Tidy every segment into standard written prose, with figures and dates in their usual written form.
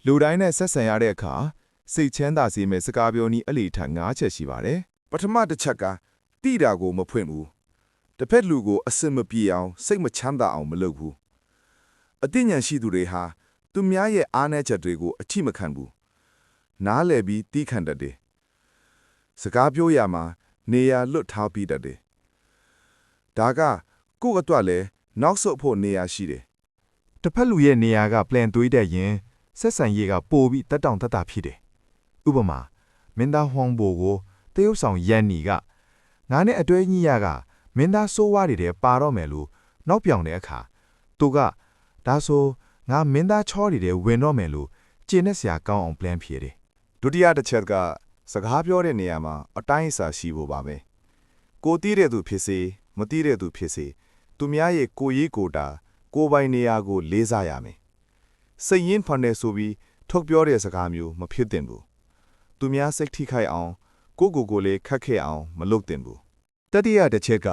လူတိုင်းနဲ့ဆက်ဆံရတဲ့အခါစိတ်ချမ်းသာစေမယ့်စကားပြောနည်းအလေထ၅ချက်ရှိပါတယ်ပထမတစ်ချက်ကတိတာကိုမဖွင့်ဘူးတစ်ဖက်လူကိုအစင်မပြေအောင်စိတ်မချမ်းသာအောင်မလုပ်ဘူးအသိဉာဏ်ရှိသူတွေဟာသူများရဲ့အားနည်းချက်တွေကိုအထိမခံဘူးနားလည်ပြီးတီးခံတတ်တယ်စကားပြောရမှာနေရာလွတ်ထားပြီးတတ်တယ်ဒါကကိုယ့်အတွက်လည်းနောက်ဆုတ်ဖို့နေရာရှိတယ် တစ်ဖက်လူရဲ့နေရာကplanသွေးတဲ့ရင်ဆက်ဆံရေးကပိုပြီးတက်တောင့်တက်တာဖြစ်တယ်ဥပမာမင်းသားဟွန်ဘိုကိုတရုတ်ဆောင်ရန်နီကငါနဲ့အတွဲကြီးရကမင်းသားစိုးဝါးတွေတဲ့ပါတော့မယ်လို့နောက်ပြောင်တဲ့အခါသူကဒါဆိုငါမင်းသားချောတွေတဲ့ဝင်တော့မယ်လို့ကျင်းနဲ့ဆရာကောင်းအောင် plan ဖြေတယ် ဒုတိယတစ်ချက်ကစကားပြောတဲ့နေရာမှာအတိုင်းအစာရှိဖို့ပါပဲကိုတီးတဲ့သူဖြစ်စေမတီးတဲ့သူဖြစ်စေသူများရဲ့ကိုရေးကိုတာကိုပိုင်နေရာကိုလေးစားရမယ်စိတ်ရင်းဖန်တဲ့ဆိုပြီးထုတ်ပြောတဲ့စကားမျိုးမဖြစ်သင့်ဘူးသူများစိတ်ထိခိုက်အောင်ကိုလည်းခက်ခဲအောင်မလုပ်သင့်ဘူးတတိယတစ်ချက်က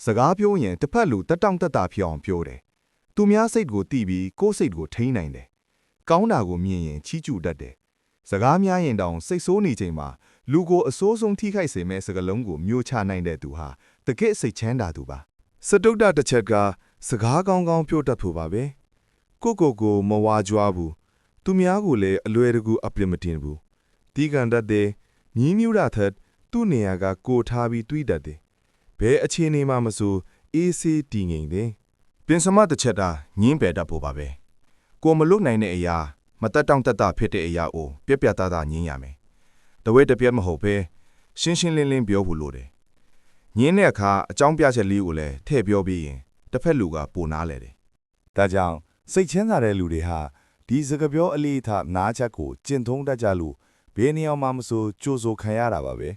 စကားပြောရင်တစ်ဖက်လူတက်တောင့်တက်တာဖြစ်အောင်ပြောတယ်သူများစိတ်ကိုတီးပြီးကိုယ်စိတ်ကိုထိန်းနိုင်တယ်ကောင်းတာကိုမြင်ရင်ချီးကျူးတတ်တယ်စကားများရင်တောင်စိတ်ဆိုးနေချိန်မှာလူကိုအစိုးဆုံးထိခိုက်စေမဲ့စကားလုံးကိုမျိုးချနိုင်တဲ့သူဟာတကယ့်စိတ်ချမ်းသာသူပါစတုတ္တတစ်ချက်ကစကားကောင်းကောင်းပြောတတ်ဖို့ပါပဲကိုမဝါကြွားဘူးသူများကိုလည်းအလွယ်တကူအပြစ်မတင်ဘူးတီးကန်တတ်တဲ့ညီးမြူတာထက်သူ့နေရာကကိုထားပြီးတွေးတတ်တယ်ဘယ်အခြေအနေမှမဆိုအေးဆေးတည်ငြိမ်တယ်ပင်စမတစ်ချက်တာညင်းပယ်တတ်ဖို့ပါပဲကိုမလွတ်နိုင်တဲ့အရာမတက်တောင့်တက်တာဖြစ်တဲ့အရာကိုပြက်ပြက်သားသားညင်းရမယ်တဝဲတစ်ပြက်မဟုတ်ပဲရှင်းရှင်းလင်းလင်းပြောဖို့လိုတယ်ညင်းတဲ့အခါအကြောင်းပြချက်လေးကိုလည်းထည့်ပြောပြီးရင်တစ်ဖက်လူကပိုနားလဲတယ်ဒါကြောင့်စိတ်ချမ်းသာတဲ့လူတွေဟာဒီစကားပြောအလေးထားနားချက်ကိုကျင့်သုံးတတ်ကြလို့ဘယ်နေရာမှာမဆိုကြိုးစိုးခံရတာပါပဲ